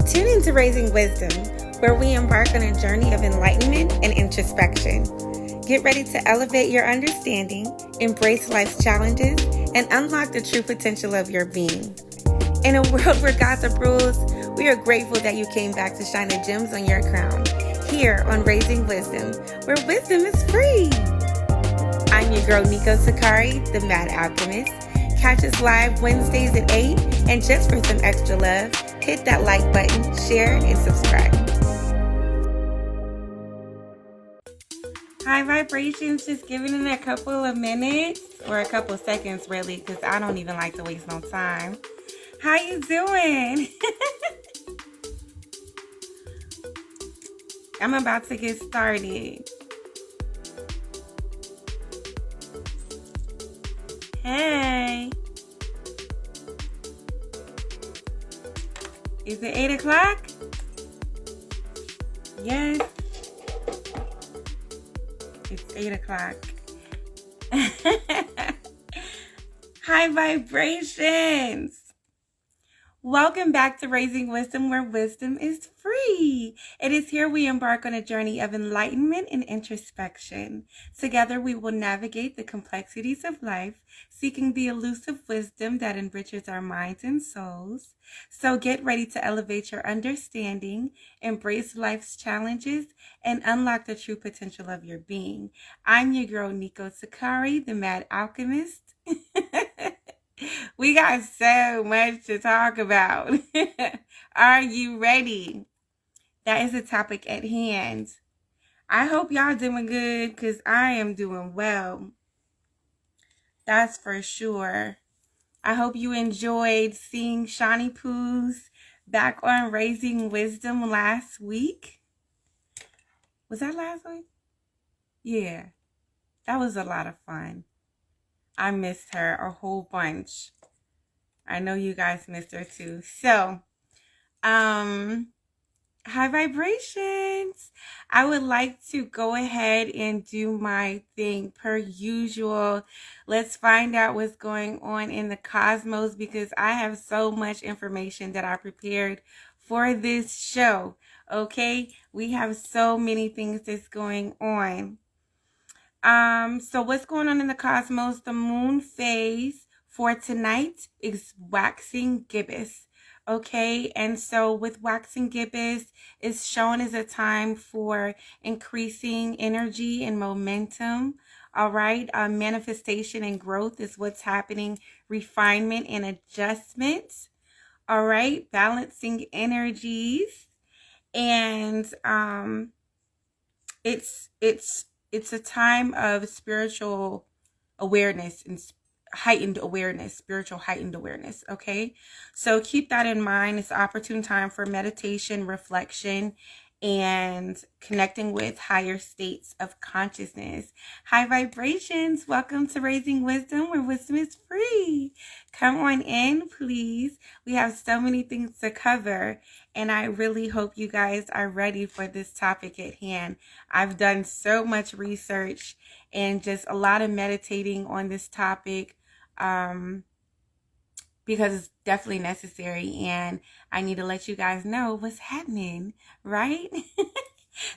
Tune into Raising Wisdom, where we embark on a journey of enlightenment and introspection. Get ready to elevate your understanding, embrace life's challenges, and unlock the true potential of your being. In a world where gossip rules, we are grateful that you came back to shine the gems on your crown, here on Raising Wisdom, where wisdom is free. I'm your girl, Nico Sakari, the Mad Alchemist. Catch us live Wednesdays at 8, and just for some extra love, hit that like button, share, and subscribe. Hi, vibrations. Just giving it a couple of minutes, or a couple of seconds, really, because I don't even like to waste no time. How you doing? I'm about to get started. Hey. Is it 8 o'clock? Yes. It's 8 o'clock. Hi, vibrations. Welcome back to Raising Wisdom, where wisdom is free. It is here we embark on a journey of enlightenment and introspection. Together we will navigate the complexities of life, seeking the elusive wisdom that enriches our minds and souls. So get ready to elevate your understanding, embrace life's challenges, and unlock the true potential of your being. I'm your girl, Nico Sakari, the Mad Alchemist. We got so much to talk about. Are you ready? That is the topic at hand. I hope y'all doing good, because I am doing well. That's for sure. I hope you enjoyed seeing Shawnee Pooh's back on Raising Wisdom last week. Was that last week? Yeah, that was a lot of fun. I missed her a whole bunch. I know you guys missed her too. So, high vibrations. I would like to go ahead and do my thing per usual. Let's find out what's going on in the cosmos, because I have so much information that I prepared for this show. Okay? We have so many things that's going on. So what's going on in the cosmos? The moon phase for tonight is waxing gibbous. Okay, and so with waxing gibbous, it's shown as a time for increasing energy and momentum. All right, manifestation and growth is what's happening. Refinement and adjustment. All right, balancing energies, and it's a time of spiritual awareness and spiritual heightened awareness. Okay, so keep that in mind. It's an opportune time for meditation, reflection, and connecting with higher states of consciousness. High vibrations, welcome to Raising Wisdom, where wisdom is free. Come on in, please. We have so many things to cover, and I really hope you guys are ready for this topic at hand. I've done so much research and just a lot of meditating on this topic, because it's definitely necessary, and I need to let you guys know what's happening, right?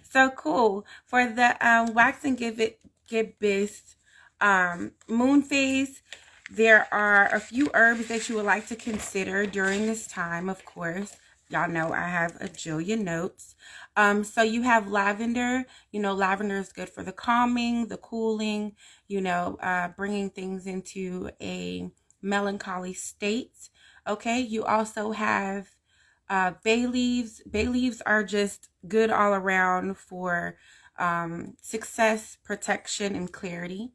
So cool. For the waxing gibbous moon phase, there are a few herbs that you would like to consider during this time, of course. Y'all know I have a jillion notes. So you have lavender. You know, lavender is good for the calming, the cooling, bringing things into a melancholy state. Okay, you also have bay leaves. Bay leaves are just good all around for success, protection, and clarity.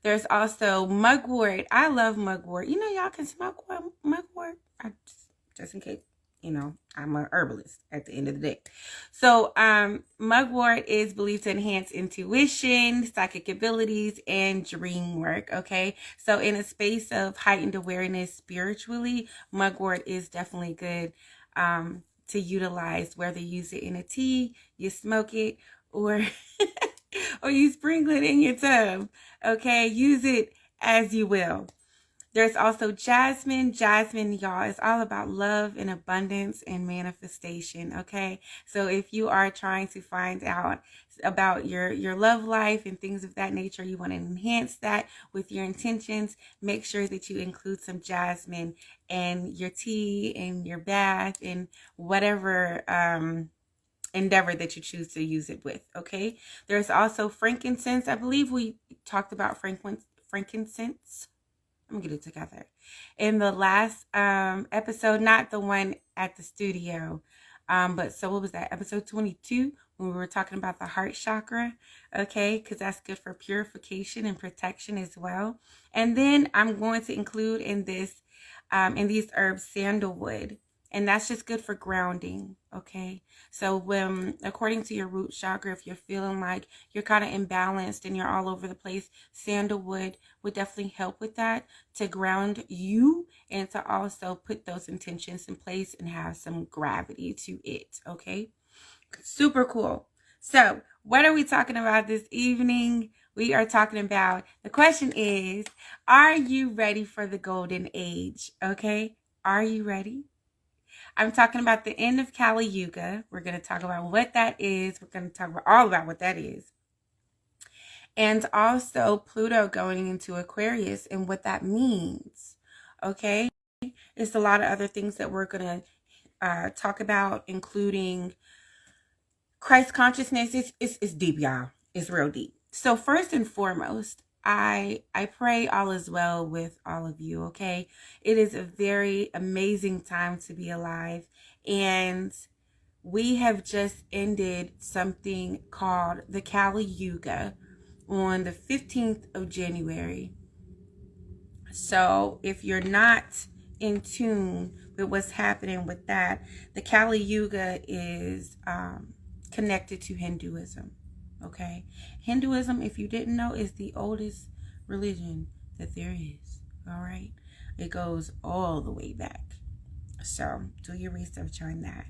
There's also mugwort. I love mugwort. Y'all can smoke mugwort. Just in case, I'm an herbalist at the end of the day. So mugwort is believed to enhance intuition, psychic abilities, and dream work. Okay, so in a space of heightened awareness spiritually, mugwort is definitely good to utilize, whether you use it in a tea, you smoke it, or or you sprinkle it in your tub. Okay, use it as you will. There's also jasmine. Jasmine, y'all, is all about love and abundance and manifestation, okay? So if you are trying to find out about your love life and things of that nature, you want to enhance that with your intentions, make sure that you include some jasmine in your tea, in your bath, in whatever endeavor that you choose to use it with, okay? There's also frankincense. I believe we talked about frankincense. I'm gonna get it together in the last episode, not the one at the studio, but so what was that, episode 22, when we were talking about the heart chakra, okay, because that's good for purification and protection as well. And then I'm going to include in this in these herbs sandalwood, and that's just good for grounding, okay? So when, according to your root chakra, if you're feeling like you're kind of imbalanced and you're all over the place, sandalwood would definitely help with that, to ground you and to also put those intentions in place and have some gravity to it, okay? Super cool. So what are we talking about this evening? We are talking about, the question is, are you ready for the golden age? Okay, are you ready? I'm talking about the end of Kali Yuga. We're going to talk about what that is. We're going to talk about all about what that is. And also Pluto going into Aquarius and what that means. Okay? There's a lot of other things that we're going to talk about, including Christ consciousness. It's deep, y'all. It's real deep. So first and foremost, I pray all is well with all of you, okay? It is a very amazing time to be alive, and we have just ended something called the Kali Yuga on the 15th of January. So if you're not in tune with what's happening with that, the Kali Yuga is connected to Hinduism. Okay, Hinduism, if you didn't know, is the oldest religion that there is. All right, it goes all the way back. So do your research on that.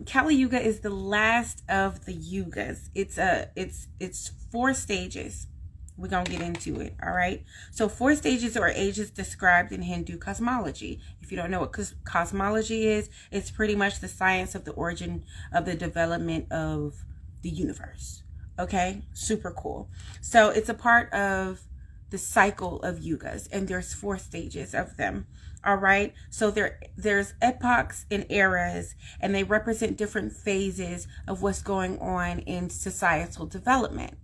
Kali Yuga is the last of the yugas. It's 4 stages. We're gonna get into it. All right. So 4 stages or ages described in Hindu cosmology. If you don't know what cosmology is, it's pretty much the science of the origin of the development of the universe. Okay, super cool. So it's a part of the cycle of yugas, and there's 4 stages of them. All right, so there's epochs and eras, and they represent different phases of what's going on in societal development.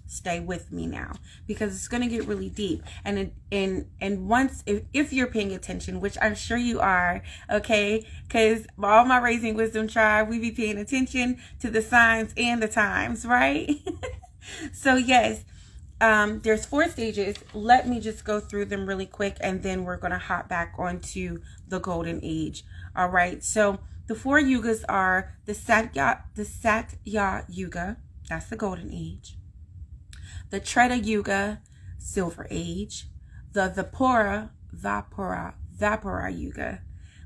Stay with me now, because it's going to get really deep. And once, if you're paying attention, which I'm sure you are, okay, because all my Raising Wisdom tribe, we be paying attention to the signs and the times, right? So yes, there's 4 stages. Let me just go through them really quick, and then we're going to hop back onto the golden age. All right, so the 4 yugas are the Satya Yuga, that's the golden age. The Treta Yuga, Silver Age. The Vapura Yuga.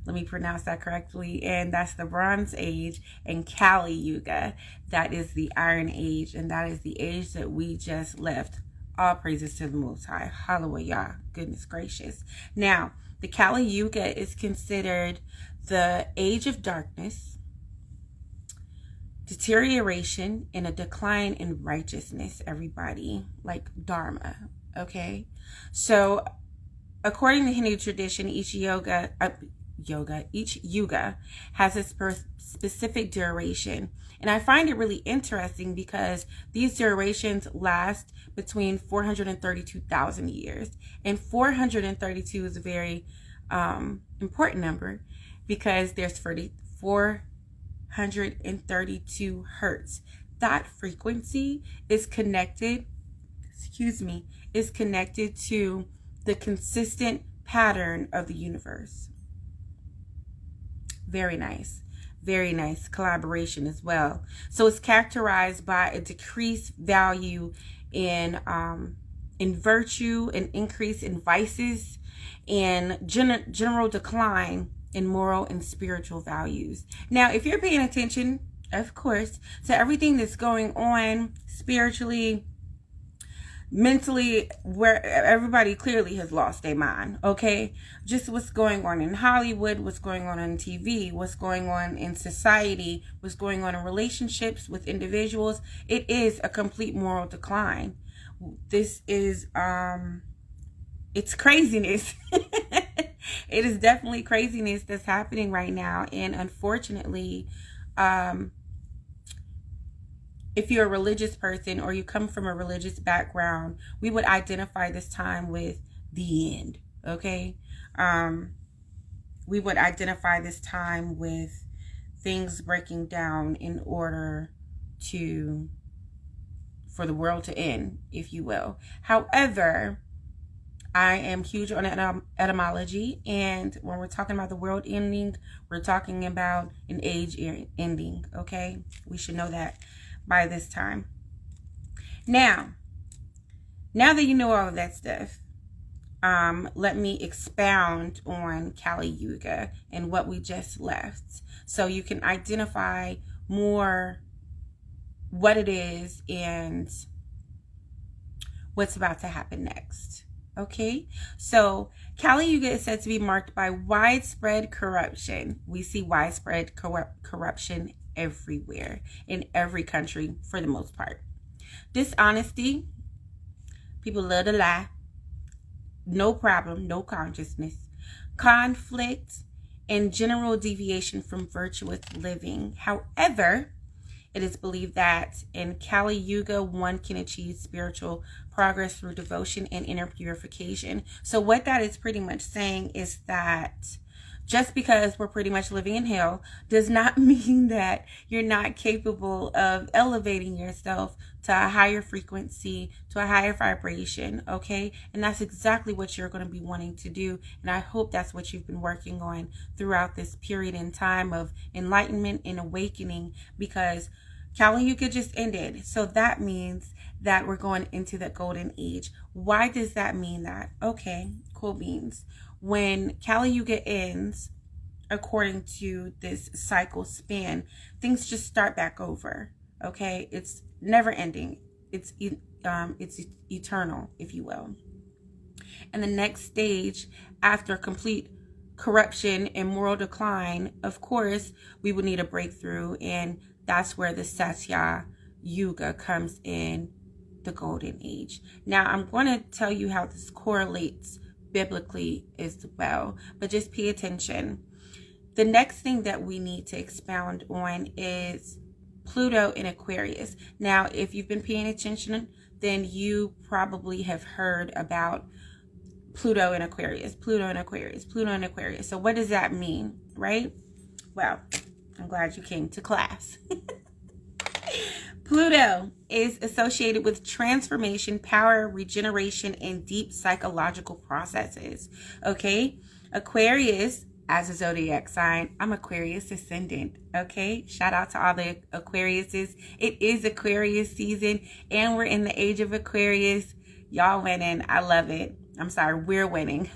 Let me pronounce that correctly. And that's the Bronze Age. And Kali Yuga, that is the Iron Age. And that is the age that we just left. All praises to the Most High. Hallelujah. Goodness gracious. Now, the Kali Yuga is considered the age of darkness, deterioration, and a decline in righteousness, everybody, like dharma. Okay, so according to Hindu tradition, each yuga has its specific duration, and I find it really interesting because these durations last between 432,000 years, and 432 is a very important number, because there's 432 hertz. That frequency is connected, is connected to the consistent pattern of the universe. Very nice. Very nice collaboration as well. So it's characterized by a decreased value in virtue, an increase in vices, and general decline in moral and spiritual values. Now, if you're paying attention, of course, to everything that's going on spiritually, mentally, where everybody clearly has lost their mind. Okay, just what's going on in Hollywood, what's going on TV, what's going on in society, what's going on in relationships with individuals. It is a complete moral decline. This is it's craziness. It is definitely craziness that's happening right now, and unfortunately, if you're a religious person or you come from a religious background, we would identify this time with the end. Okay, we would identify this time with things breaking down in order for the world to end, if you will. However, I am huge on etymology, and when we're talking about the world ending, we're talking about an age ending. Okay, we should know that by this time. Now that you know all of that stuff, let me expound on Kali Yuga and what we just left, so you can identify more what it is and what's about to happen next. Okay, so Kali Yuga is said to be marked by widespread corruption. We see widespread corruption everywhere, in every country for the most part. Dishonesty, people love to lie, no problem, no consciousness, conflict, and general deviation from virtuous living. However, it is believed that in Kali Yuga, one can achieve spiritual progress through devotion and inner purification. So what that is pretty much saying is that just because we're pretty much living in hell does not mean that you're not capable of elevating yourself to a higher frequency, to a higher vibration, okay? And that's exactly what you're going to be wanting to do. And I hope that's what you've been working on throughout this period in time of enlightenment and awakening, because Kali Yuga just ended. So that means that we're going into the golden age. Why does that mean that? Okay, cool beans. When Kali Yuga ends, according to this cycle span, things just start back over. Okay, it's never ending. It's eternal, if you will. And the next stage, after complete corruption and moral decline, of course, we would need a breakthrough, and that's where the Satya Yuga comes in, the golden age. Now, I'm going to tell you how this correlates biblically as well, but just pay attention. The next thing that we need to expound on is Pluto in Aquarius. Now, if you've been paying attention, then you probably have heard about Pluto in Aquarius, Pluto in Aquarius, Pluto in Aquarius. So what does that mean, right? Well, I'm glad you came to class. Pluto is associated with transformation, power, regeneration, and deep psychological processes. Okay? Aquarius, as a zodiac sign, I'm Aquarius ascendant. Okay? Shout out to all the Aquariuses. It is Aquarius season, and we're in the age of Aquarius. Y'all winning. I love it. I'm sorry, we're winning.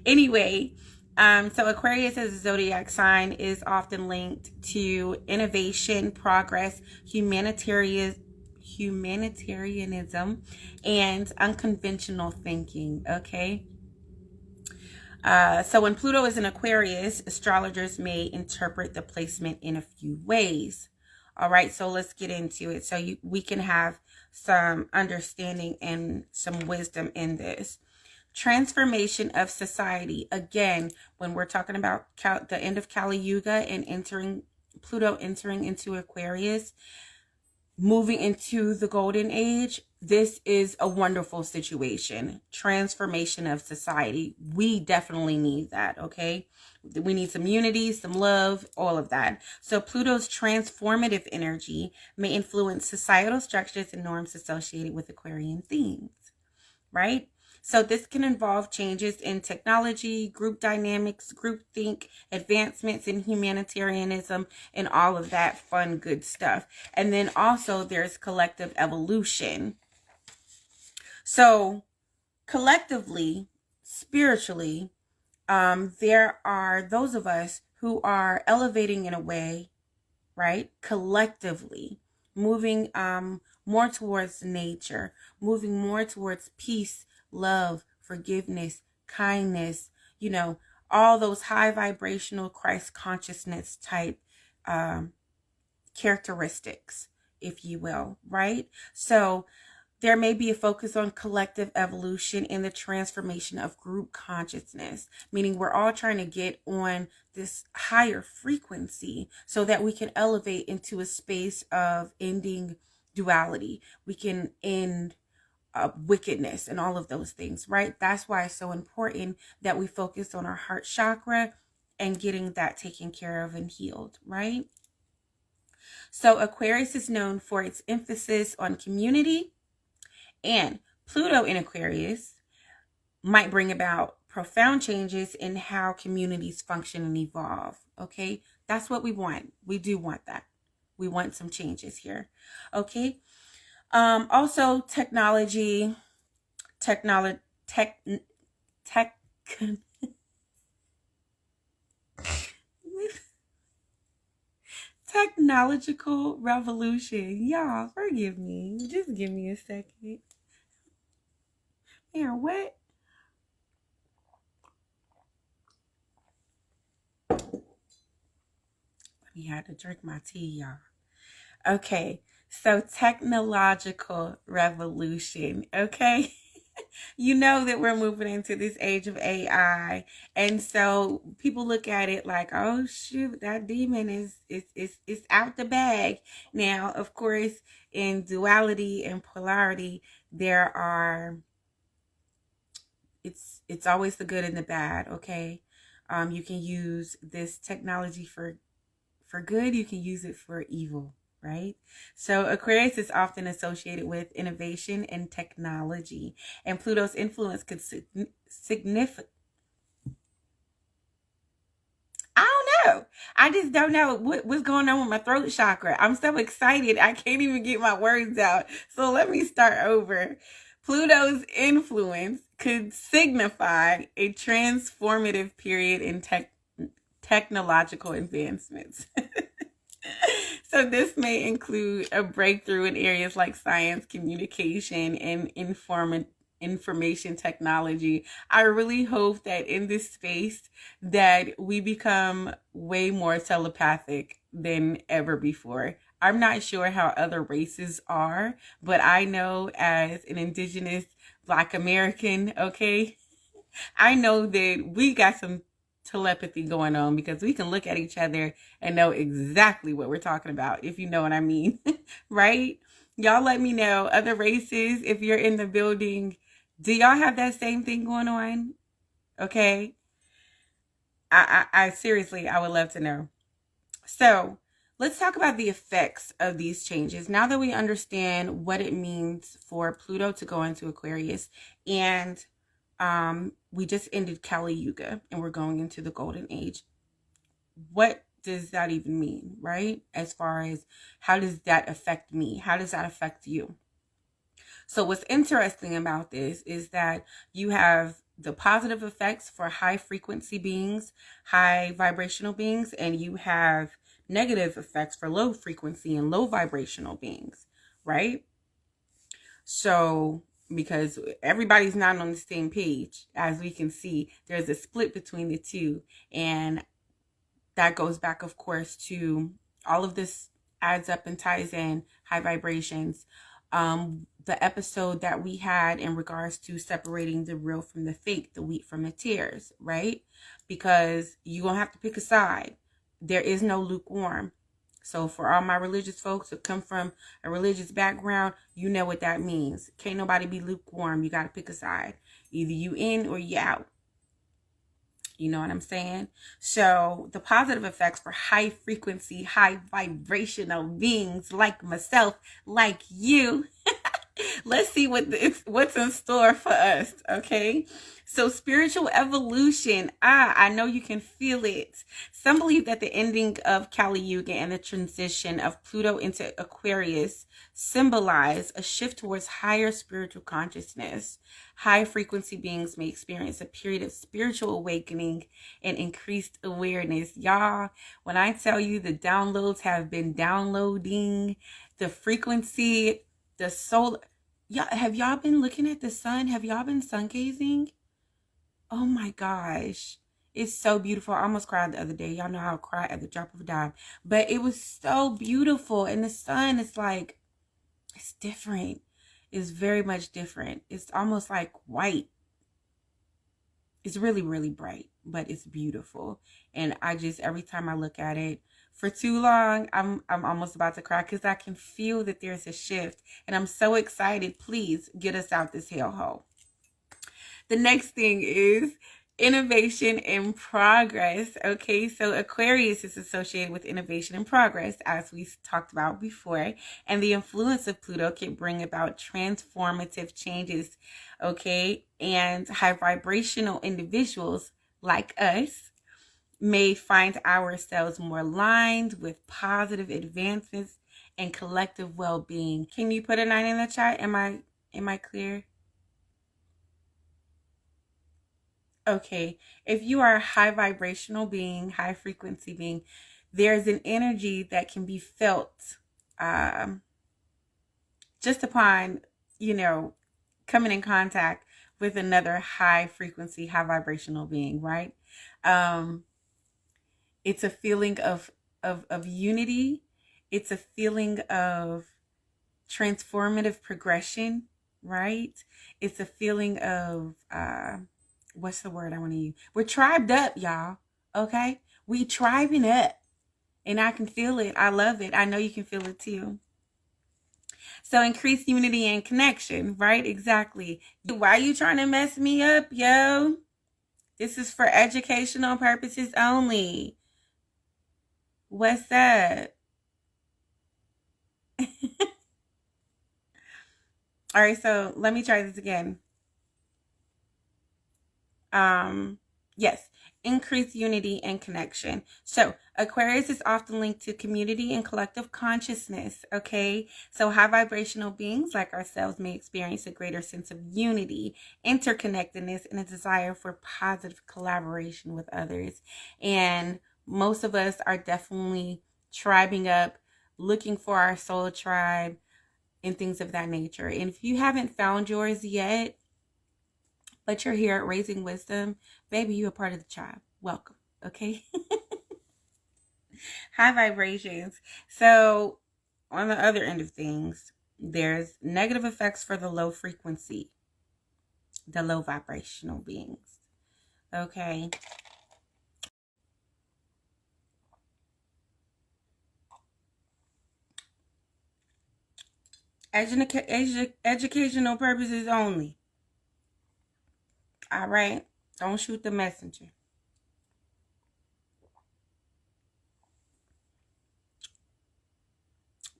Anyway, so Aquarius as a zodiac sign is often linked to innovation, progress, humanitarianism, and unconventional thinking. Okay. So when Pluto is in Aquarius, astrologers may interpret the placement in a few ways. All right, so let's get into it so we can have some understanding and some wisdom in this. Transformation of society. Again, when we're talking about the end of Kali Yuga and Pluto entering into Aquarius, moving into the golden age, this is a wonderful situation. Transformation of society. We definitely need that, okay? We need some unity, some love, all of that. So Pluto's transformative energy may influence societal structures and norms associated with Aquarian themes, right? So this can involve changes in technology, group dynamics, groupthink, advancements in humanitarianism, and all of that fun, good stuff. And then also there's collective evolution. So collectively, spiritually, there are those of us who are elevating in a way, right? Collectively, moving more towards nature, moving more towards peace, love, forgiveness, kindness, all those high vibrational Christ consciousness type characteristics, if you will, right? So there may be a focus on collective evolution and the transformation of group consciousness, meaning we're all trying to get on this higher frequency so that we can elevate into a space of ending duality. We can end wickedness and all of those things, right? That's why it's so important that we focus on our heart chakra and getting that taken care of and healed, right? So Aquarius is known for its emphasis on community, and Pluto in Aquarius might bring about profound changes in how communities function and evolve. Okay, that's what we want. We do want that. We want some changes here. Okay. Also, technological revolution. Y'all, forgive me. Just give me a second. Man, what? I had to drink my tea, y'all. Okay, so technological revolution, okay? You know that we're moving into this age of AI, and so people look at it like, oh shoot, that demon is out the bag. Now, of course, in duality and polarity, there are it's always the good and the bad, okay? You can use this technology for good, you can use it for evil, right? So Aquarius is often associated with innovation and technology, and Pluto's influence could significant. I don't know. I just don't know what's going on with my throat chakra. I'm so excited. I can't even get my words out. So let me start over. Pluto's influence could signify a transformative period in technological advancements. So this may include a breakthrough in areas like science, communication, and information technology. I really hope that in this space that we become way more telepathic than ever before. I'm not sure how other races are, but I know as an indigenous Black American, okay, I know that we got some telepathy going on because we can look at each other and know exactly what we're talking about, if you know what I mean, right? Y'all let me know, other races, if you're in the building, do y'all have that same thing going on? Okay. I seriously, I would love to know. So let's talk about the effects of these changes. Now that we understand what it means for Pluto to go into Aquarius, and we just ended Kali Yuga and we're going into the golden age. What does that even mean, right? As far as how does that affect me? How does that affect you? So what's interesting about this is that you have the positive effects for high frequency beings, high vibrational beings, and you have negative effects for low frequency and low vibrational beings, right? So because everybody's not on the same page, as we can see, there's a split between the two, and that goes back, of course, to all of this adds up and ties in high vibrations. The episode that we had in regards to separating the real from the fake, the wheat from the tares, right? Because you're going to have to pick a side. There is no lukewarm. So for all my religious folks who come from a religious background, you know what that means. Can't nobody be lukewarm. You got to pick a side. Either you in or you out. You know what I'm saying? So the positive effects for high frequency, high vibrational beings like myself, like you. Let's see what's in store for us, okay? So spiritual evolution. I know you can feel it. Some believe that the ending of Kali Yuga and the transition of Pluto into Aquarius symbolize a shift towards higher spiritual consciousness. High frequency beings may experience a period of spiritual awakening and increased awareness. Y'all, when I tell you the downloads have been downloading, the frequency the solar. Have y'all been looking at the sun? Have y'all been sun gazing? Oh my gosh. It's so beautiful. I almost cried the other day. Y'all know how I cry at the drop of a dime. But it was so beautiful. And the sun is like, it's different. It's very much different. It's almost like white. It's really, really bright, but it's beautiful. And I just, every time I look at it for too long, I'm almost about to cry because I can feel that there's a shift. And I'm so excited. Please get us out this hellhole. The next thing is innovation and progress. Okay, so Aquarius is associated with innovation and progress, as we talked about before, and the influence of Pluto can bring about transformative changes. Okay, and high vibrational individuals like us may find ourselves more aligned with positive advancements and collective well-being. Can you put a 9 in the chat? Am I clear? Okay, if you are a high vibrational being, high frequency being, there's an energy that can be felt just upon, coming in contact with another high frequency, high vibrational being, right? It's a feeling of unity. It's a feeling of transformative progression, right? It's a feeling of what's the word I want to use? We're tribed up, y'all. Okay? We tribing up. And I can feel it. I love it. I know you can feel it too. So increased unity and connection, right? Exactly. Why are you trying to mess me up, yo? This is for educational purposes only. What's up? All right, so let me try this again. Yes, increase unity and connection. So Aquarius is often linked to community and collective consciousness. Okay, so high vibrational beings like ourselves may experience a greater sense of unity, interconnectedness, and a desire for positive collaboration with others. And most of us are definitely tribing up, looking for our soul tribe and things of that nature. And if you haven't found yours yet, but you're here at Raising Wisdom, baby, you're a part of the tribe. Welcome, okay? High vibrations. So on the other end of things, there's negative effects for the low frequency, the low vibrational beings, okay? Educational purposes only. All right? Don't shoot the messenger.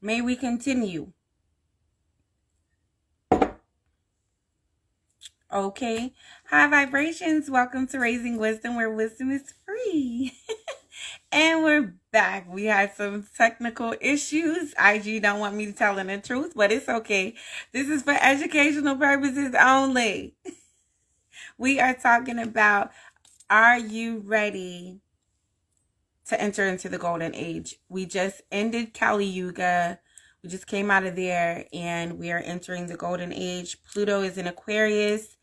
May we continue. Okay. High vibrations. Welcome to Raising Wisdom, where wisdom is free. And we're back. We had some technical issues. IG don't want me telling the truth, but it's okay. This is for educational purposes only. We are talking about, are you ready to enter into the golden age? We just ended Kali Yuga. We just came out of there and we are entering the golden age. Pluto is in Aquarius.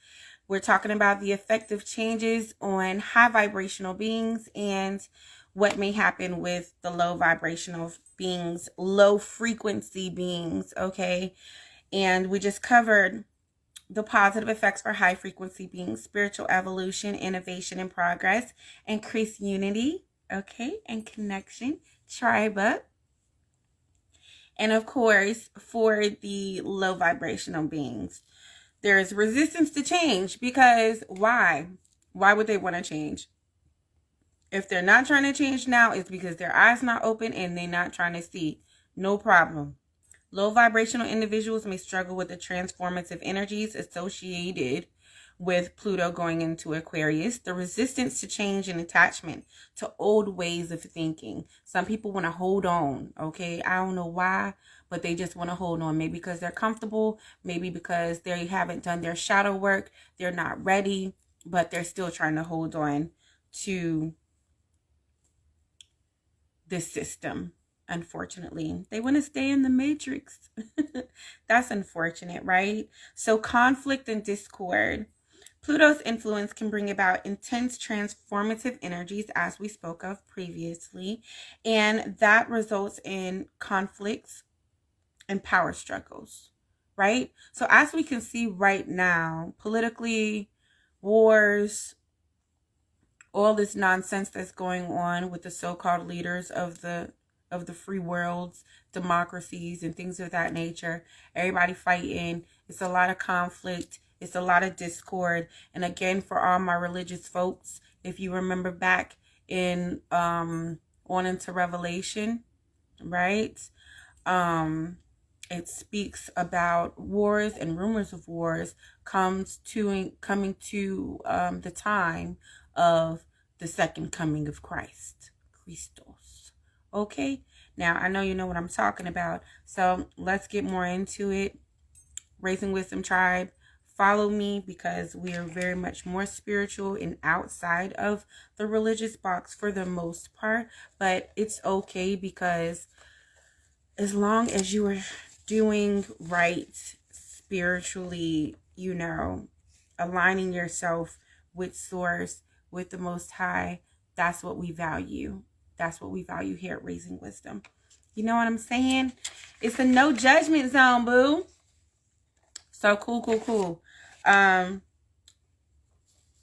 We're talking about the effective changes on high vibrational beings and what may happen with the low vibrational beings, low frequency beings, okay? And we just covered the positive effects for high frequency beings, spiritual evolution, innovation and progress, increased unity, okay, and connection, tribe up. And of course, for the low vibrational beings, there's resistance to change because why? Why would they want to change? If they're not trying to change now, it's because their eyes not open and they're not trying to see. No problem. Low vibrational individuals may struggle with the transformative energies associated with Pluto going into Aquarius, the resistance to change and attachment to old ways of thinking. Some people want to hold on, okay? I don't know why, but they just want to hold on. Maybe because they're comfortable, maybe because they haven't done their shadow work, they're not ready, but they're still trying to hold on to this system. unfortunately. They want to stay in the matrix. That's unfortunate, right? So conflict and discord. Pluto's influence can bring about intense transformative energies, as we spoke of previously, and that results in conflicts and power struggles, right? So as we can see right now, politically, wars, all this nonsense that's going on with the so-called leaders of the free worlds, democracies, and things of that nature. Everybody fighting. It's a lot of conflict. It's a lot of discord. And again, for all my religious folks, if you remember back in on into Revelation, right? It speaks about wars and rumors of wars coming to the time of the second coming of Christ, Christos. Okay, now I know you know what I'm talking about, so let's get more into it. Raising Wisdom Tribe, follow me, because we are very much more spiritual and outside of the religious box for the most part, but it's okay, because as long as you are doing right spiritually, aligning yourself with Source, with the Most High, that's what we value. That's what we value here at Raising Wisdom. You know what I'm saying? It's a no judgment zone, boo. So cool.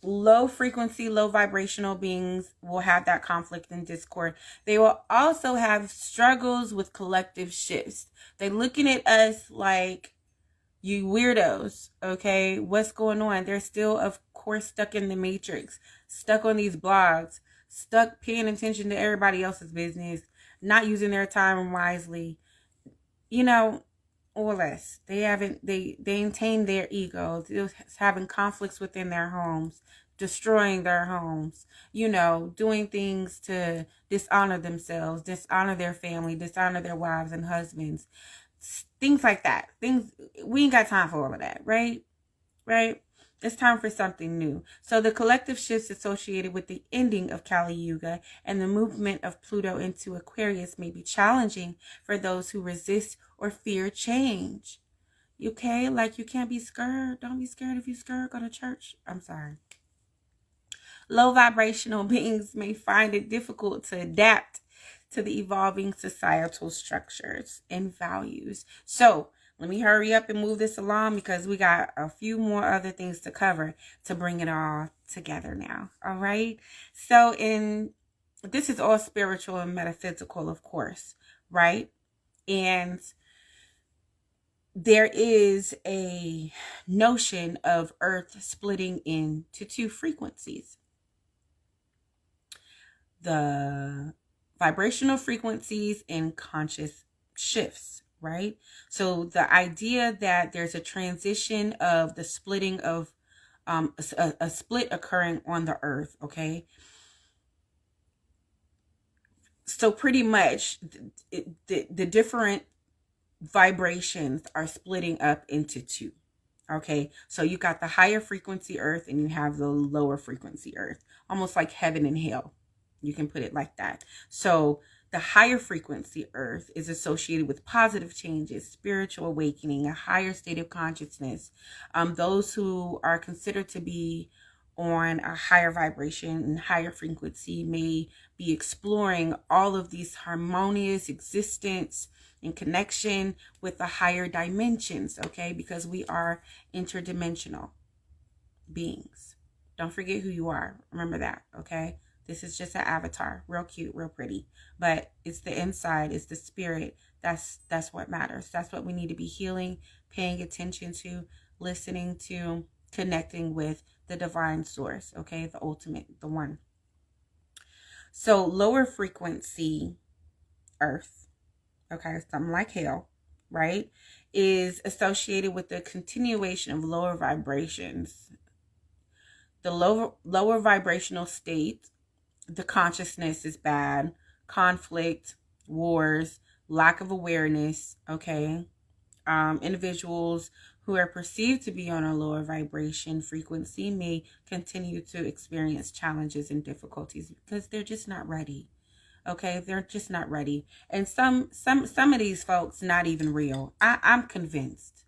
Low frequency, low vibrational beings will have that conflict and discord. They will also have struggles with collective shifts. They're looking at us like, you weirdos, okay? What's going on? They're still, of course, stuck in the matrix, stuck on these blogs, stuck paying attention to everybody else's business, not using their time wisely. All this. They maintain their egos, having conflicts within their homes, destroying their homes, doing things to dishonor themselves, dishonor their family, dishonor their wives and husbands, things like that. We ain't got time for all of that, right? It's time for something new. So the collective shifts associated with the ending of Kali Yuga and the movement of Pluto into Aquarius may be challenging for those who resist or fear change. Okay? Like, you can't be scared. Don't be scared. If you're scared, go to church. I'm sorry. Low vibrational beings may find it difficult to adapt to the evolving societal structures and values. So let me hurry up and move this along, because we got a few more other things to cover to bring it all together now. All right. So this is all spiritual and metaphysical, of course, right? And there is a notion of Earth splitting into two frequencies. The vibrational frequencies and conscious shifts, right? So the idea that there's a transition of the splitting of a split occurring on the Earth, okay? So pretty much the different vibrations are splitting up into two. Okay, so you got the higher frequency Earth and you have the lower frequency Earth, almost like heaven and hell. You can put it like that. So the higher frequency Earth is associated with positive changes, spiritual awakening, a higher state of consciousness. Those who are considered to be on a higher vibration and higher frequency may be exploring all of these harmonious existence in connection with the higher dimensions, okay? Because we are interdimensional beings. Don't forget who you are. Remember that, okay? This is just an avatar. Real cute, real pretty. But it's the inside, it's the spirit. That's what matters. That's what we need to be healing, paying attention to, listening to, connecting with the divine source, okay? The ultimate, the one. So lower frequency Earth, okay, something like hell, right, is associated with the continuation of lower vibrations. The lower vibrational state, the consciousness is bad, conflict, wars, lack of awareness, okay? Individuals who are perceived to be on a lower vibration frequency may continue to experience challenges and difficulties because they're just not ready, Okay, they're just not ready. And some of these folks not even real. I'm convinced.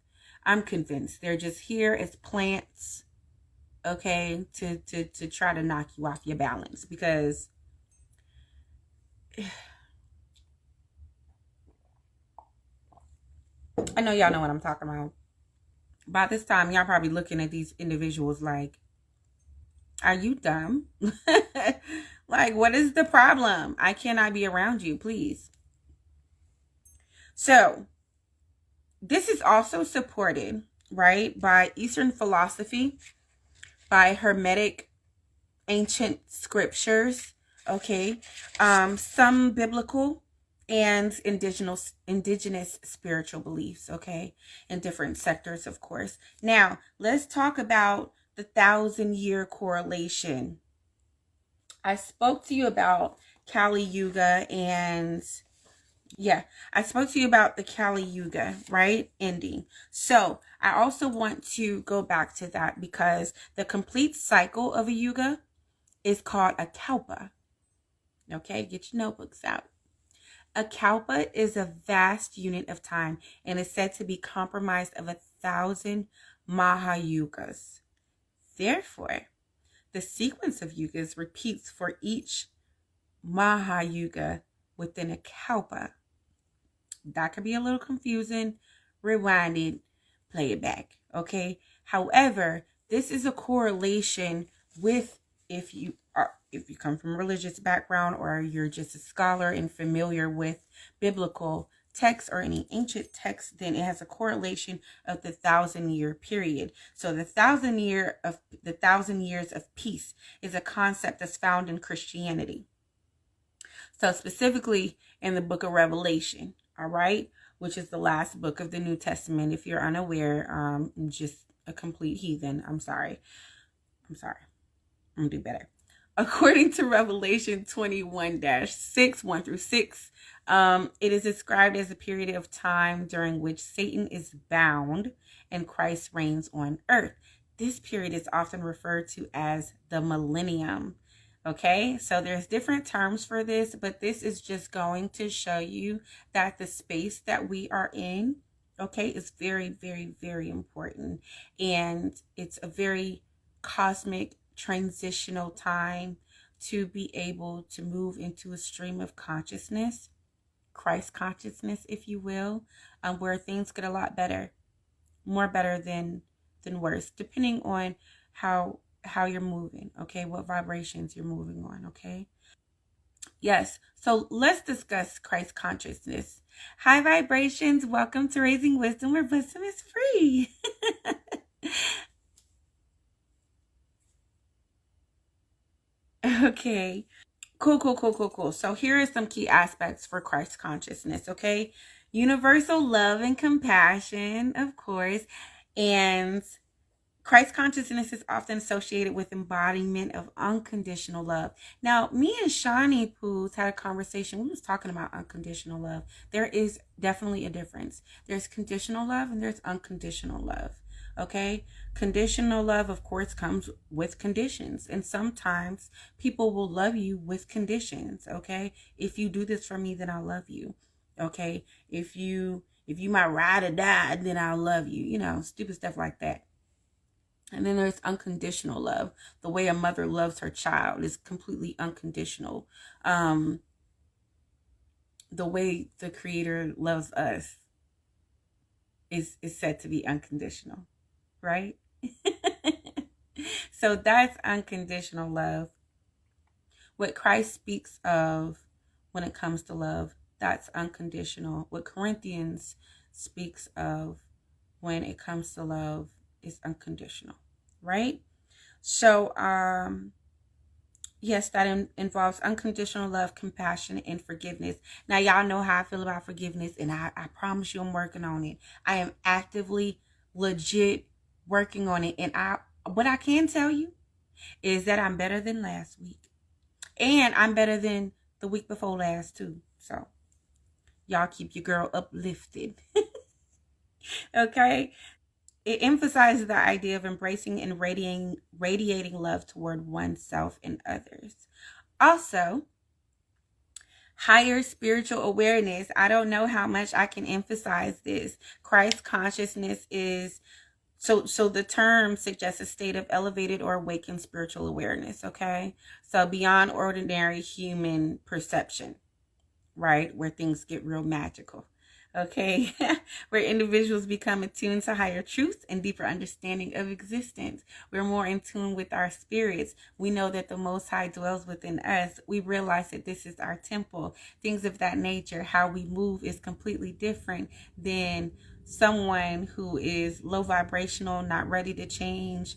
I'm convinced they're just here as plants, okay, to try to knock you off your balance, because I know y'all know what I'm talking about. By this time, y'all probably looking at these individuals like, are you dumb? Like, what is the problem? I cannot be around you, please. So, this is also supported, right, by Eastern philosophy, by Hermetic ancient scriptures, okay, some biblical and indigenous spiritual beliefs, okay, in different sectors, of course. Now, let's talk about the 1,000-year correlation. I spoke to you about Kali Yuga, and I spoke to you about the Kali Yuga, right? Ending. So I also want to go back to that, because the complete cycle of a Yuga is called a kalpa. Okay, get your notebooks out. A kalpa is a vast unit of time and is said to be comprised of 1,000 Mahayugas. Therefore, the sequence of yugas repeats for each Mahayuga within a kalpa. That could be a little confusing. Rewind it, play it back, okay? However, this is a correlation with, if you come from a religious background, or you're just a scholar and familiar with biblical text or any ancient text, then it has a correlation of the 1,000-year period. So the 1,000 years of peace is a concept that's found in Christianity. So specifically in the book of Revelation, all right, which is the last book of the New Testament. If you're unaware, I'm just a complete heathen. I'm sorry. I'm gonna do better. According to Revelation 21-6, 1 through 6, it is described as a period of time during which Satan is bound and Christ reigns on earth. This period is often referred to as the millennium. Okay, so there's different terms for this, but this is just going to show you that the space that we are in, okay, is very, very, very important. And it's a very cosmic transitional time to be able to move into a stream of consciousness, Christ consciousness, if you will, where things get a lot better, more better than worse, depending on how you're moving, okay, what vibrations you're moving on, okay? Yes, so let's discuss Christ consciousness. High vibrations, welcome to Raising Wisdom, where wisdom is free. Okay, cool. So here are some key aspects for Christ consciousness, okay? Universal love and compassion, of course, and Christ consciousness is often associated with embodiment of unconditional love. Now, me and Shawnee Poos had a conversation. We was talking about unconditional love. There is definitely a difference. There's conditional love and there's unconditional love. Okay? Conditional love, of course, comes with conditions. And sometimes people will love you with conditions. Okay? If you do this for me, then I'll love you. Okay? If you might ride or die, then I'll love you. You know, stupid stuff like that. And then there's unconditional love. The way a mother loves her child is completely unconditional. The way the Creator loves us is said to be unconditional, right? So that's unconditional love. What Christ speaks of when it comes to love, that's unconditional. What Corinthians speaks of when it comes to love is unconditional, right? So, yes, that involves unconditional love, compassion, and forgiveness. Now, y'all know how I feel about forgiveness, and I promise you I'm working on it. I am actively, legit working on it. And what I can tell you is that I'm better than last week. And I'm better than the week before last, too. So, y'all keep your girl uplifted. Okay? It emphasizes the idea of embracing and radiating love toward oneself and others. Also, Higher spiritual awareness. I don't know how much I can emphasize this. Christ consciousness is, so the term suggests a state of elevated or awakened spiritual awareness, okay? So beyond ordinary human perception, right? Where things get real magical. Okay, where individuals become attuned to higher truths and deeper understanding of existence. We're more in tune with our spirits. We know that the Most High dwells within us. We realize that this is our temple. Things of that nature. How we move is completely different than someone who is low vibrational, not ready to change,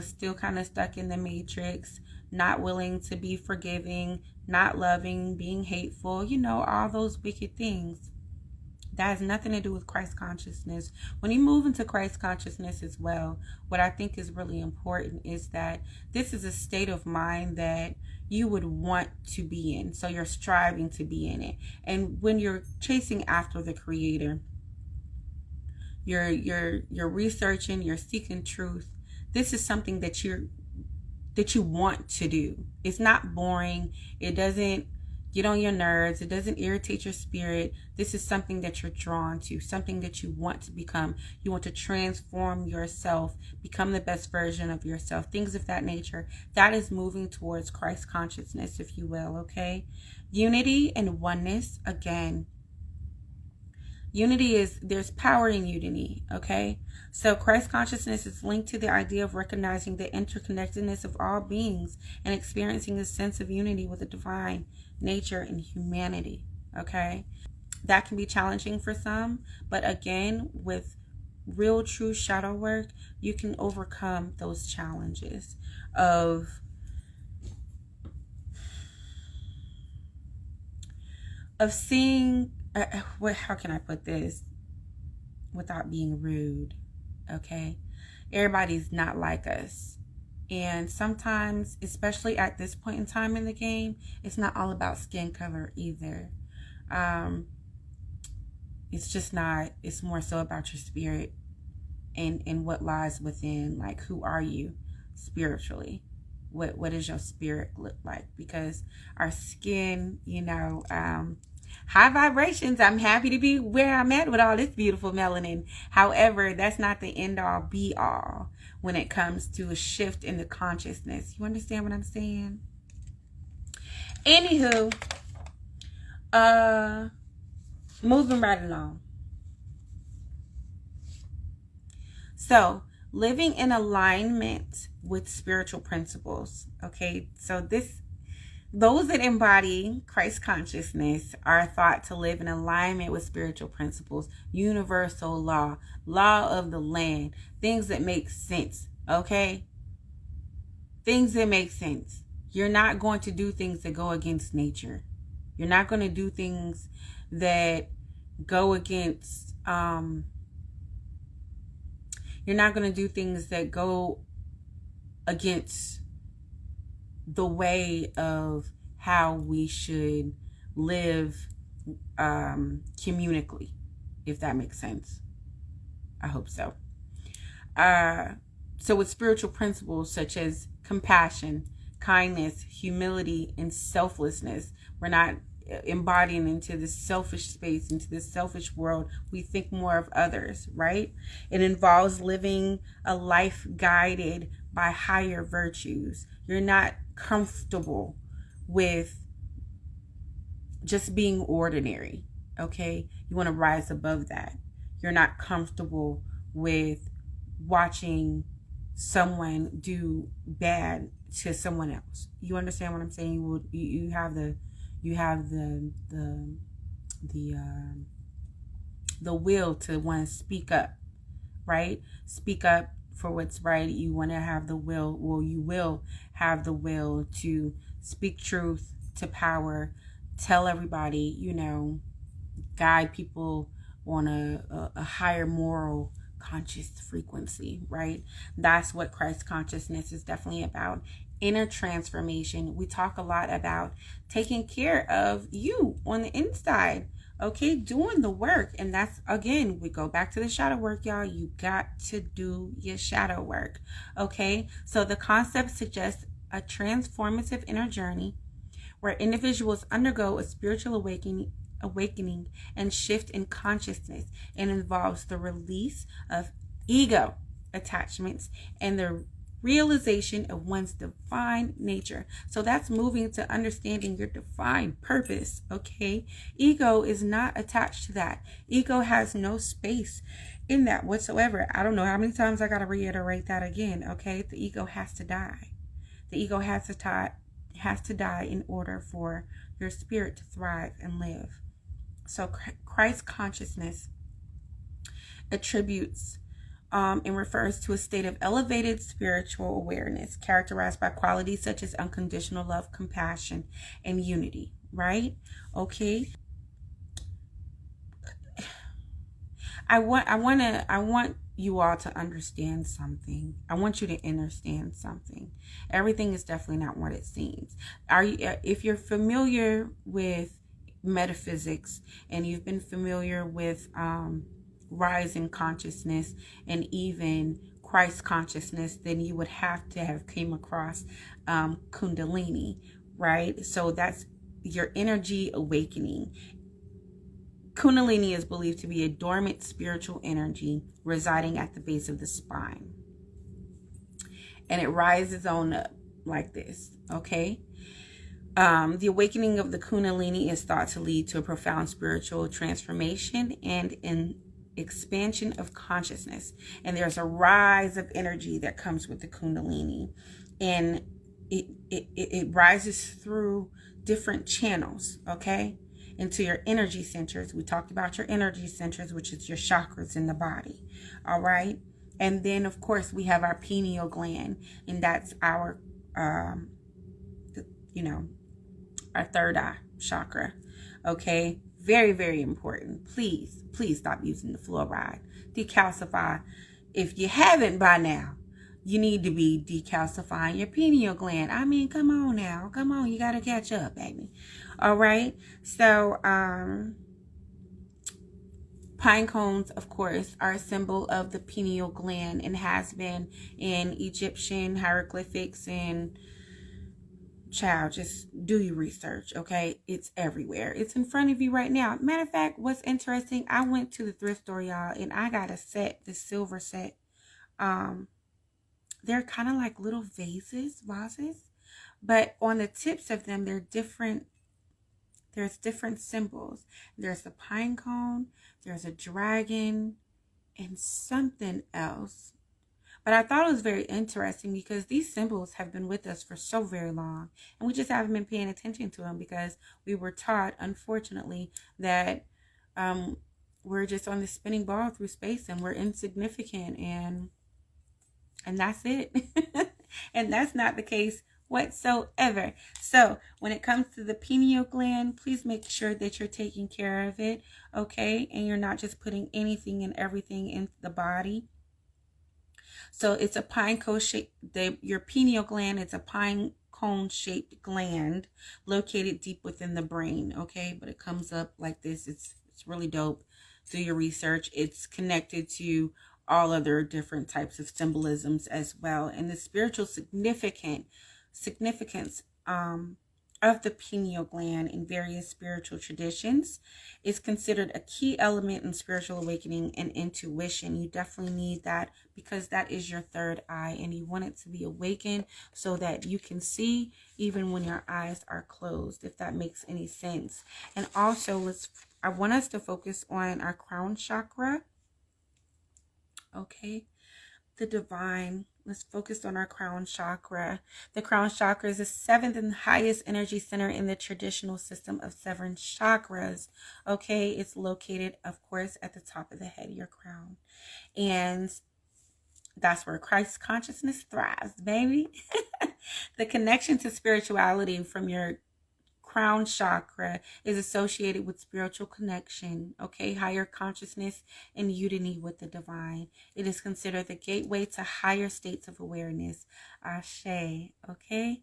still kind of stuck in the matrix, not willing to be forgiving, not loving, being hateful, all those wicked things. That has nothing to do with Christ consciousness. When you move into Christ consciousness as well, what I think is really important is that this is a state of mind that you would want to be in. So you're striving to be in it. And when you're chasing after the Creator, you're researching, you're seeking truth. This is something that you want to do. It's not boring. It doesn't get on your nerves. It doesn't irritate your spirit. This is something that you're drawn to, something that you want to become. You want to transform yourself, become the best version of yourself, things of that nature. That is moving towards Christ consciousness, if you will, okay? Unity and oneness, again. Unity there's power in unity, okay? So Christ consciousness is linked to the idea of recognizing the interconnectedness of all beings and experiencing a sense of unity with the divine nature and humanity, okay? That can be challenging for some, but again, with real true shadow work, you can overcome those challenges of seeing, how can I put this without being rude, okay? Everybody's not like us. And sometimes, especially at this point in time in the game, it's not all about skin color either. It's just not. It's more so about your spirit and what lies within. Like, who are you spiritually? What does your spirit look like? Because our skin, high vibrations. I'm happy to be where I'm at with all this beautiful melanin. However, that's not the end all be all when it comes to a shift in the consciousness. You understand what I'm saying? Anywho, moving right along. So, living in alignment with spiritual principles. Okay, so those that embody Christ consciousness are thought to live in alignment with spiritual principles, universal law, law of the land, things that make sense, okay? Things that make sense. You're not going to do things that go against nature. You're not going to do things that go against, you're not going to do things that go against the way of how we should live communically, if that makes sense. I hope so. So with spiritual principles such as compassion, kindness, humility, and selflessness, we're not embodying into this selfish space, into this selfish world. We think more of others, right? It involves living a life guided by higher virtues. You're not comfortable with just being ordinary, okay? You want to rise above that. You're not comfortable with watching someone do bad to someone else. You understand what I'm saying? You have the will to want to speak up, right? Speak up for what's right. You want to have the will, you will have the will to speak truth to power, tell everybody, guide people on a higher moral conscious frequency, right? That's what Christ consciousness is definitely about. Inner transformation. We talk a lot about taking care of you on the inside, okay? Doing the work. And that's, again, we go back to the shadow work, y'all. You got to do your shadow work, okay? So the concept suggests a transformative inner journey where individuals undergo a spiritual awakening and shift in consciousness, and involves the release of ego attachments and the realization of one's divine nature. So that's moving to understanding your divine purpose, okay? Ego is not attached to that. Ego has no space in that whatsoever. I don't know how many times I got to reiterate that again, okay? The ego has to die. The ego has to die in order for your spirit to thrive and live. So Christ consciousness attributes and refers to a state of elevated spiritual awareness characterized by qualities such as unconditional love, compassion, and unity, right? Okay. I want you all to understand something. I want you to understand something. Everything is definitely not what it seems. If you're familiar with metaphysics and you've been familiar with rise in consciousness and even Christ consciousness, then you would have to have came across Kundalini, right? So that's your energy awakening. Kundalini is believed to be a dormant spiritual energy residing at the base of the spine. And it rises on up like this, okay? The awakening of the Kundalini is thought to lead to a profound spiritual transformation and an expansion of consciousness. And there's a rise of energy that comes with the Kundalini. And it rises through different channels, okay? Into your energy centers. We talked about your energy centers, which is your chakras in the body. All right. And then, of course, we have our pineal gland, and that's our, our third eye chakra. Okay. Very, very important. Please stop using the fluoride. Decalcify. If you haven't by now, you need to be decalcifying your pineal gland. I mean, come on now. Come on. You got to catch up, baby. All right. So, pine cones, of course, are a symbol of the pineal gland and has been in Egyptian hieroglyphics and child, just do your research, okay? It's everywhere. It's in front of you right now. Matter of fact, what's interesting, I went to the thrift store, y'all, and I got a set, the silver set. They're kind of like little vases, but on the tips of them, there's different symbols. There's the pine cone, there's a dragon, and something else. But I thought it was very interesting because these symbols have been with us for so very long, and we just haven't been paying attention to them because we were taught, unfortunately, that we're just on the spinning ball through space and we're insignificant, and that's it. And that's not the case whatsoever. So when it comes to the pineal gland, please make sure that you're taking care of it, okay? And you're not just putting anything and everything into the body. So it's a pine cone shape. Your pineal gland is a pine cone shaped gland located deep within the brain, okay? But it comes up like this. It's really dope. Do your research. It's connected to all other different types of symbolisms as well, and the spiritual significance of the pineal gland in various spiritual traditions is considered a key element in spiritual awakening and intuition. You definitely need that because that is your third eye, and you want it to be awakened so that you can see even when your eyes are closed, if that makes any sense. And also, I want us to focus on our crown chakra. Okay, the divine. Let's focus on our crown chakra. The crown chakra is the seventh and highest energy center in the traditional system of 7 chakras. Okay, it's located, of course, at the top of the head, your crown. And that's where Christ consciousness thrives, baby. The connection to spirituality from your crown chakra is associated with spiritual connection, okay, higher consciousness and unity with the divine. It is considered the gateway to higher states of awareness. Ashe, okay?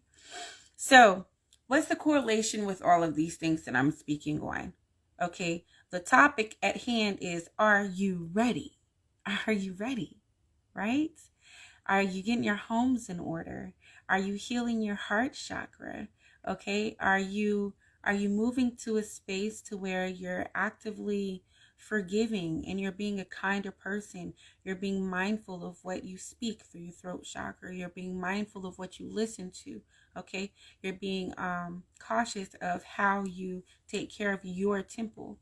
So, what's the correlation with all of these things that I'm speaking on? Okay, the topic at hand is, are you ready? Are you ready? Right? Are you getting your homes in order? Are you healing your heart chakra? Okay? Are you moving to a space to where you're actively forgiving and you're being a kinder person? You're being mindful of what you speak through your throat chakra. You're being mindful of what you listen to. Okay? You're being cautious of how you take care of your temple.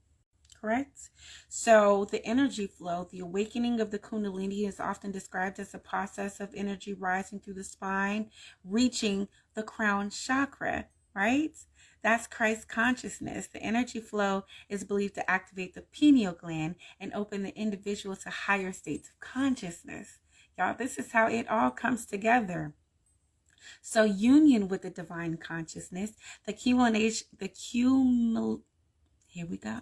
Correct? So the energy flow, the awakening of the Kundalini, is often described as a process of energy rising through the spine, reaching the crown chakra, right? That's Christ consciousness. The energy flow is believed to activate the pineal gland and open the individual to higher states of consciousness. Y'all, this is how it all comes together. So union with the divine consciousness, here we go.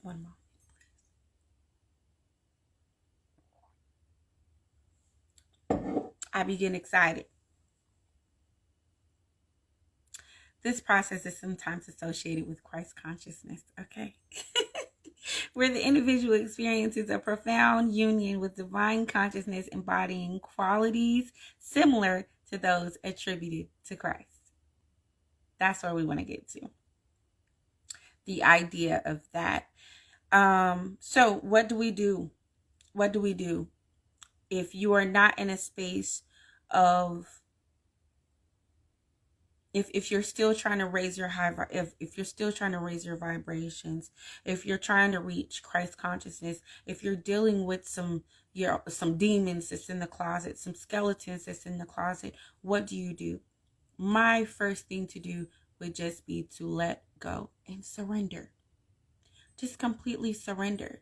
One more. I begin excited. This process is sometimes associated with Christ consciousness, okay? Where the individual experiences a profound union with divine consciousness, embodying qualities similar to those attributed to Christ. That's where we want to get to. The idea of that. So what do we do? What do we do if you are not in a space of, if you're still trying to raise your if you're still trying to raise your vibrations, if you're trying to reach Christ consciousness, if you're dealing with some demons that's in the closet, some skeletons that's in the closet, what do you do? My first thing to do would just be to let go and surrender. Just completely surrender.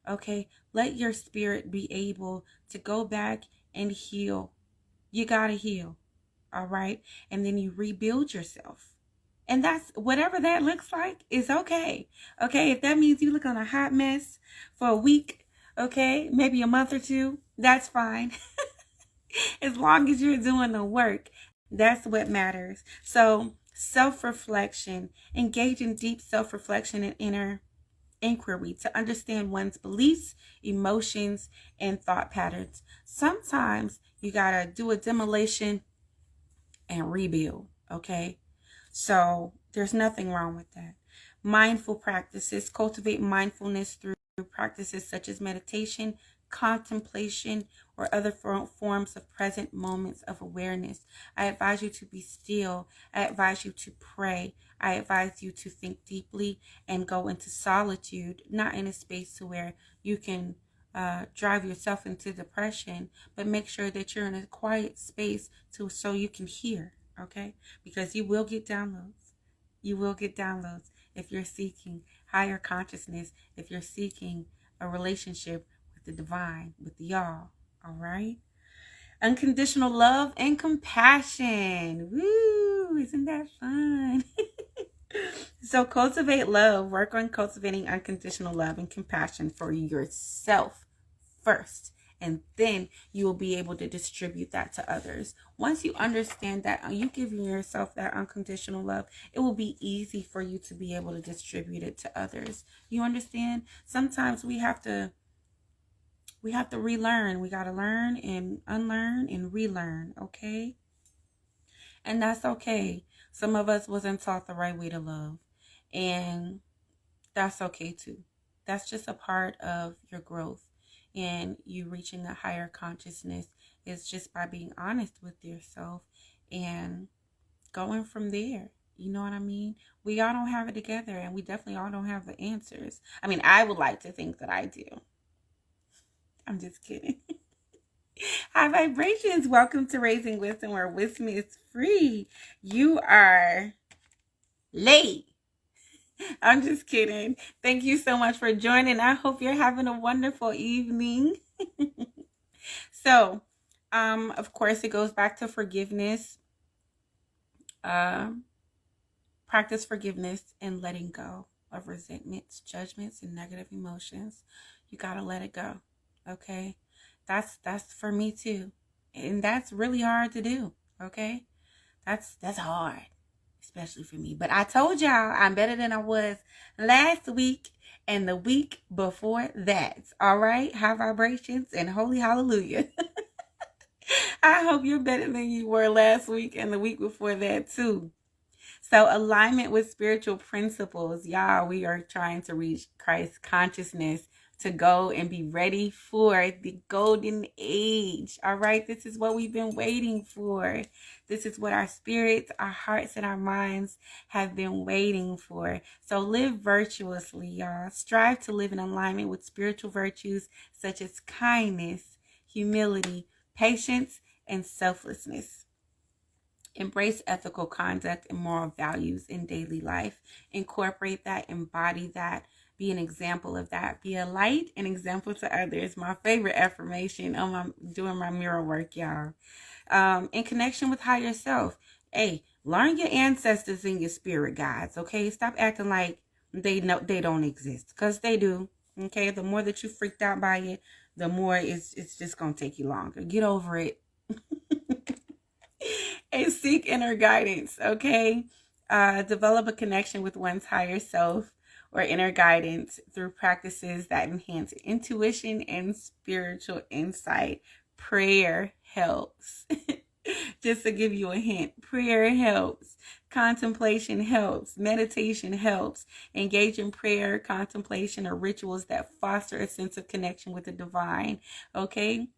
Okay? Let your spirit be able to go back and heal. You gotta heal. All right? And then you rebuild yourself. And that's, whatever that looks like, is okay. Okay? If that means you look on a hot mess for a week, okay, maybe a month or two, that's fine. As long as you're doing the work, that's what matters. So, self-reflection, engage in deep self-reflection and inner inquiry to understand one's beliefs, emotions, and thought patterns. Sometimes you gotta do a demolition and rebuild, okay? So there's nothing wrong with that. Mindful practices, cultivate mindfulness through practices such as meditation, contemplation, or other forms of present moments of awareness. I advise you to be still. I advise you to pray. I advise you to think deeply and go into solitude, not in a space to where you can drive yourself into depression, but make sure that you're in a quiet space so you can hear, okay? Because you will get downloads. You will get downloads if you're seeking higher consciousness, if you're seeking a relationship with the divine, with the y'all, all right? Unconditional love and compassion. Woo! Isn't that fun? So cultivate love. Work on cultivating unconditional love and compassion for yourself first, and then you will be able to distribute that to others. Once you understand that you give yourself that unconditional love, it will be easy for you to be able to distribute it to others. You understand? Sometimes we have to relearn. We got to learn and unlearn and relearn, okay? And that's okay. Some of us wasn't taught the right way to love, and that's okay too. That's just a part of your growth and you reaching a higher consciousness. Is just by being honest with yourself and going from there. You know what I mean? We all don't have it together, and we definitely all don't have the answers. I mean, I would like to think that I do. I'm just kidding. High vibrations. Welcome to Raising Wisdom, where wisdom is free. You are late. I'm just kidding. Thank you so much for joining. I hope you're having a wonderful evening. So, of course, it goes back to forgiveness. Practice forgiveness and letting go of resentments, judgments, and negative emotions. You gotta let it go. Okay? That's for me too. And that's really hard to do. Okay? That's hard. Especially for me. But I told y'all I'm better than I was last week and the week before that. All right? High vibrations and holy hallelujah. I hope you're better than you were last week and the week before that too. So alignment with spiritual principles, y'all, we are trying to reach Christ consciousness to go and be ready for the golden age. All right, this is what we've been waiting for. This is what our spirits, our hearts, and our minds have been waiting for. So live virtuously, y'all. Strive to live in alignment with spiritual virtues such as kindness, humility, patience, and selflessness. Embrace ethical conduct and moral values in daily life. Incorporate that, embody that, be an example of that. Be a light and example to others. My favorite affirmation on doing my mirror work, y'all. In connection with higher self. Hey, learn your ancestors and your spirit guides, okay? Stop acting like they don't exist, because they do. Okay, the more that you freaked out by it, the more it's just gonna take you longer. Get over it. And seek inner guidance, okay? Develop a connection with one's higher self or inner guidance through practices that enhance intuition and spiritual insight. Prayer helps. Just to give you a hint, prayer helps. Contemplation helps. Meditation helps. Engage in prayer, contemplation, or rituals that foster a sense of connection with the divine, okay?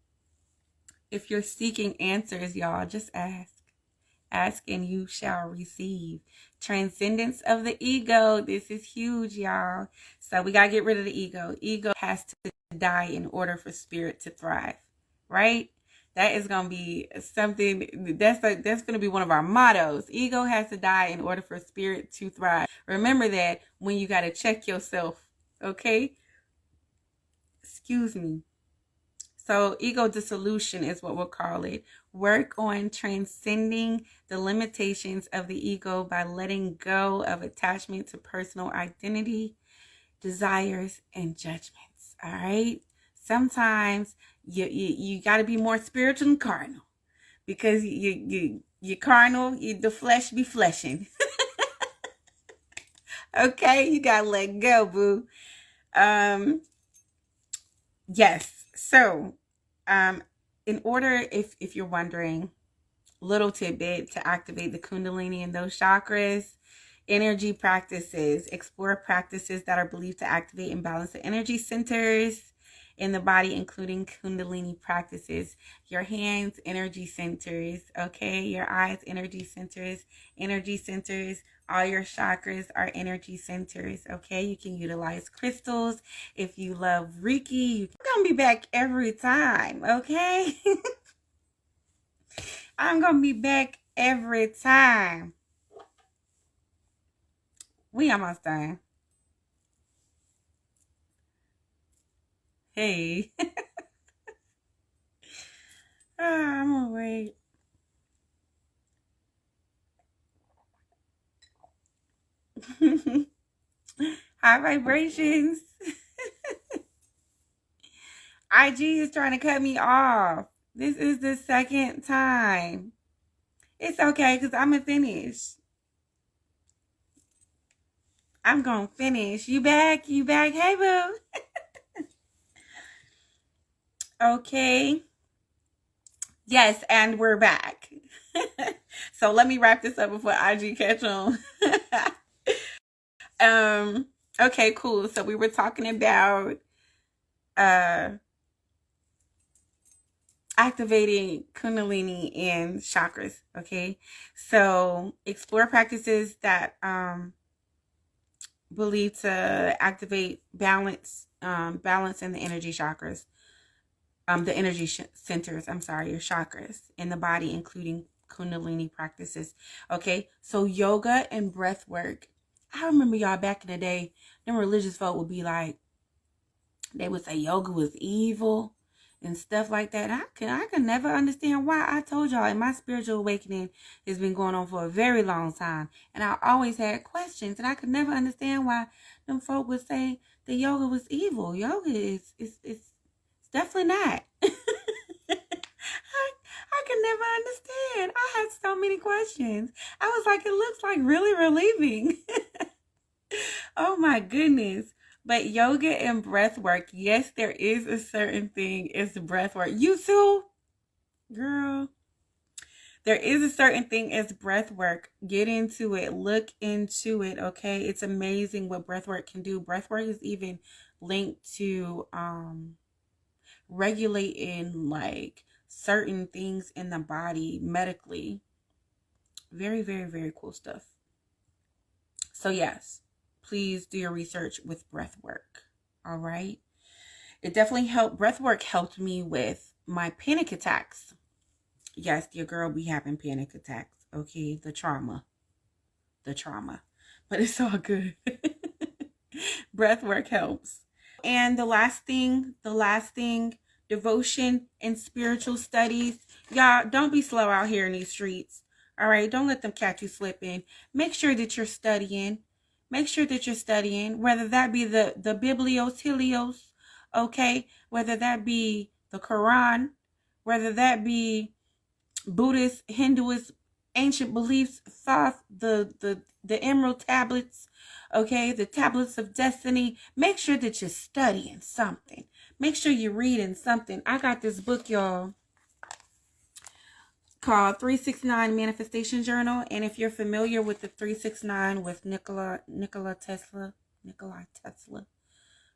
If you're seeking answers, y'all, just ask. Ask and you shall receive. Transcendence of the ego. This is huge, y'all. So we got to get rid of the ego. Ego has to die in order for spirit to thrive, right? That is going to be something, that's going to be one of our mottos. Ego has to die in order for spirit to thrive. Remember that when you got to check yourself, okay? Excuse me. So ego dissolution is what we'll call it. Work on transcending the limitations of the ego by letting go of attachment to personal identity, desires, and judgments. All right. Sometimes you got to be more spiritual than carnal, because you carnal, the flesh be fleshing. Okay, you gotta let go, boo. Yes. So, in order, if you're wondering, little tidbit to activate the Kundalini and those chakras, energy practices, explore practices that are believed to activate and balance the energy centers in the body, including Kundalini practices. Your hands, energy centers, okay? Your eyes, energy centers, all your chakras are energy centers, okay? You can utilize crystals. If you love Reiki, you're going to be back every time, okay? I'm going to be back every time. We almost done. Hey. I'm going to wait. High vibrations. IG is trying to cut me off. This is the second time. It's okay, because I'm going to finish. I'm going to finish. You back? You back? Hey, boo. Okay. Yes, and we're back. So let me wrap this up before IG catch on. Okay, cool. So we were talking about activating Kundalini and chakras. Okay, so explore practices that believe to activate balance in the energy chakras, the energy centers. I'm sorry, your chakras in the body, including Kundalini practices. Okay, so yoga and breath work. I remember, y'all, back in the day, them religious folk would be like, they would say yoga was evil and stuff like that. I could never understand why. I told y'all, in my spiritual awakening has been going on for a very long time, and I always had questions, and I could never understand why them folk would say that yoga was evil. Yoga is definitely not. I could never understand. I had so many questions. I was like, it looks like really relieving. Oh my goodness. But yoga and breath work, yes, there is a certain thing. It's breath work. You too? Girl, there is a certain thing as breath work. Get into it. Look into it, okay? It's amazing what breath work can do. Breath work is even linked to regulating like certain things in the body medically. Very, very, very cool stuff. So yes, please do your research with breath work. All right. It definitely helped. Breath work helped me with my panic attacks. Yes, your girl be having panic attacks. Okay, the trauma. But it's all good. Breath work helps. And the last thing, devotion and spiritual studies. Y'all, don't be slow out here in these streets. All right, don't let them catch you slipping. Make sure that you're studying. Whether that be the Biblios, Helios, okay? Whether that be the Quran, whether that be Buddhist, Hinduist, ancient beliefs, thoughts, the emerald tablets, okay, the tablets of destiny. Make sure that you're studying something. Make sure you're reading something. I got this book, y'all, called 369 Manifestation Journal. And if you're familiar with the 369 with Nikola Tesla,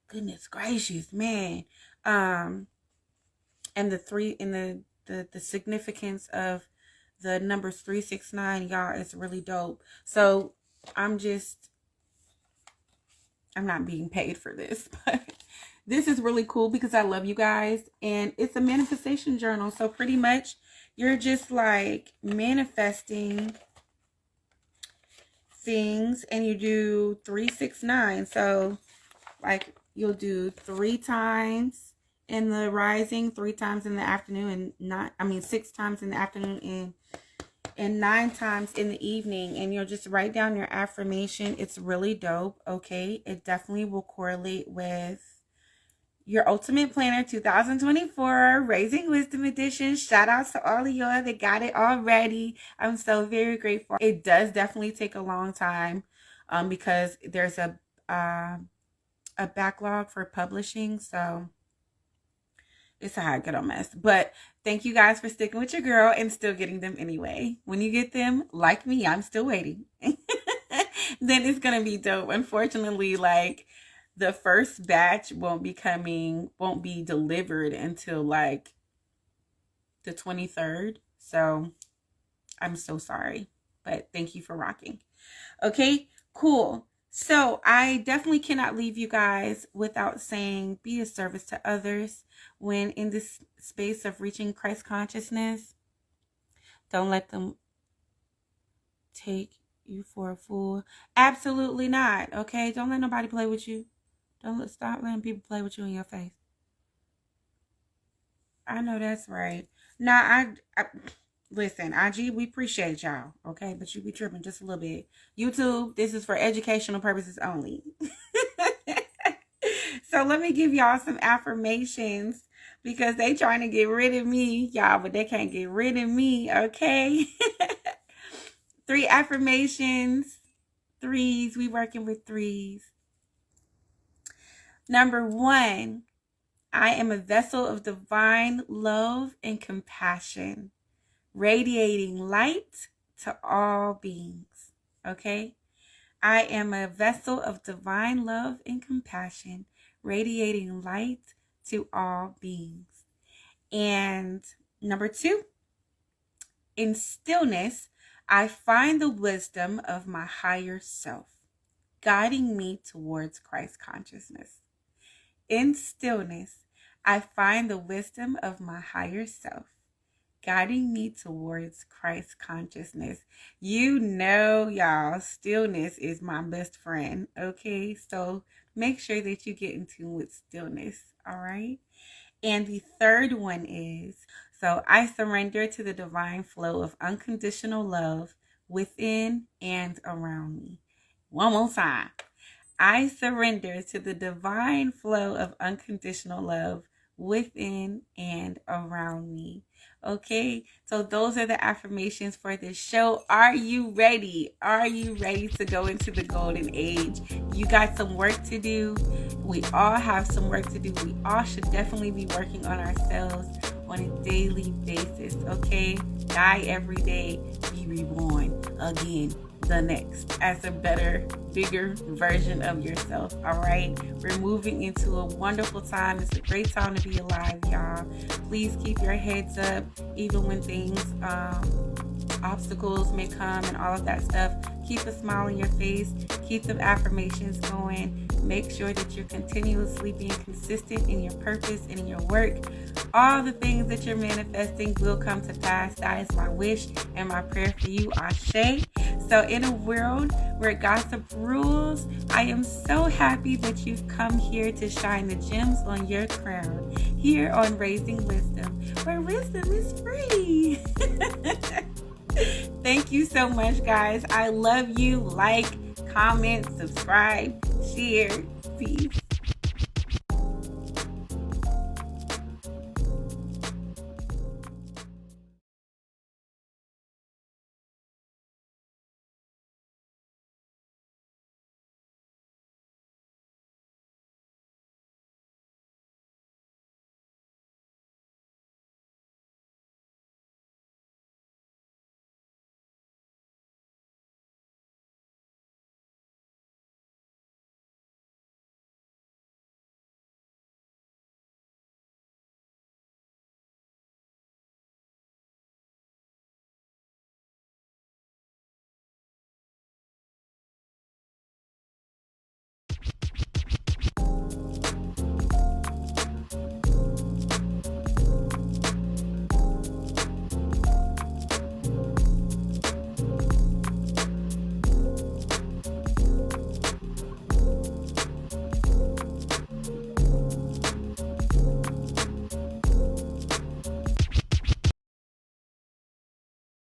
goodness gracious, man. And the significance of the numbers 369, y'all, is really dope. So I'm not being paid for this, but this is really cool because I love you guys, and it's a manifestation journal. So pretty much you're just like manifesting things, and you do 369. So like you'll do 3 times in the rising, 3 times in the afternoon, and 6 times in the afternoon, and 9 times in the evening. And you'll just write down your affirmation. It's really dope. Okay, it definitely will correlate with your Ultimate Planner 2024 Raising Wisdom Edition. Shout out to all of y'all that got it already. I'm so very grateful. It does definitely take a long time because there's a backlog for publishing. So it's a hot ghetto mess. But thank you guys for sticking with your girl and still getting them anyway. When you get them, like me, I'm still waiting. Then it's going to be dope. Unfortunately, like the first batch won't be delivered until like the 23rd. So I'm so sorry, but thank you for rocking. Okay, cool. So I definitely cannot leave you guys without saying, be a service to others when in this space of reaching Christ consciousness. Don't let them take you for a fool. Absolutely not. Okay, don't let nobody play with you. Stop letting people play with you in your face. I know that's right. Now, I listen, IG, we appreciate y'all, okay? But you be tripping just a little bit. YouTube, this is for educational purposes only. So let me give y'all some affirmations because they trying to get rid of me, y'all, but they can't get rid of me, okay? 3 affirmations. 3s. We working with 3s. Number 1, I am a vessel of divine love and compassion, radiating light to all beings. Okay? I am a vessel of divine love and compassion, radiating light to all beings. And number 2, in stillness, I find the wisdom of my higher self, guiding me towards Christ consciousness. In stillness, I find the wisdom of my higher self, guiding me towards Christ consciousness. You know, y'all, stillness is my best friend, okay? So make sure that you get in tune with stillness, all right? And the third one is, so I surrender to the divine flow of unconditional love within and around me. One more time. I surrender to the divine flow of unconditional love within and around me. Okay, so those are the affirmations for this show. Are you ready? Are you ready to go into the golden age? You got some work to do. We all have some work to do. We all should definitely be working on ourselves, on a daily basis, okay? Die every day, be reborn again the next as a better, bigger version of yourself. All right, we're moving into a wonderful time. It's a great time to be alive, y'all. Please keep your heads up even when things obstacles may come and all of that stuff. Keep a smile on your face, keep the affirmations going, make sure that you're continuously being consistent in your purpose and in your work. All the things that you're manifesting will come to pass. That is my wish and my prayer for you, Ashe. So in a world where gossip rules, I am so happy that you've come here to shine the gems on your crown, here on Raising Wisdom, where wisdom is free. Thank you so much, guys. I love you. Like, comment, subscribe, share. Peace.